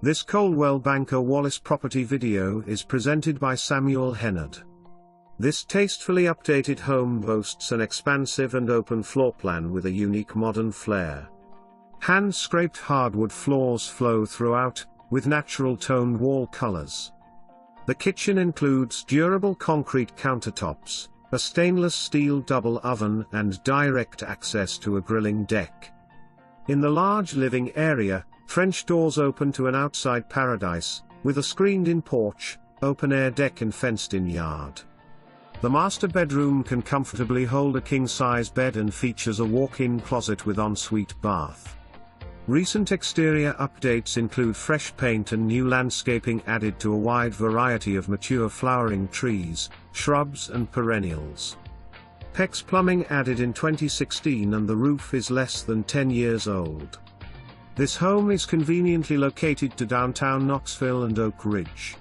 This Coldwell Banker Wallace property video is presented by Samuel Hennard. This tastefully updated home boasts an expansive and open floor plan with a unique modern flair. Hand-scraped hardwood floors flow throughout, with natural toned wall colors. The kitchen includes durable concrete countertops, a stainless steel double oven and direct access to a grilling deck. In the large living area, French doors open to an outside paradise, with a screened-in porch, open-air deck and fenced-in yard. The master bedroom can comfortably hold a king-size bed and features a walk-in closet with ensuite bath. Recent exterior updates include fresh paint and new landscaping added to a wide variety of mature flowering trees, shrubs and perennials. PEX plumbing added in 2016 and the roof is less than 10 years old. This home is conveniently located to downtown Knoxville and Oak Ridge.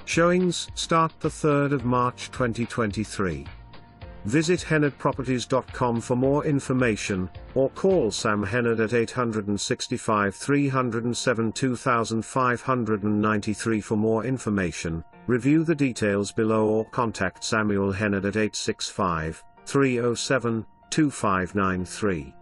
Showings start the 3rd of March 2023. Visit hennardproperties.com for more information, or call Sam Hennard at 865 307 2593 for more information. Review the details below or contact Samuel Hennard at 865 307 2593.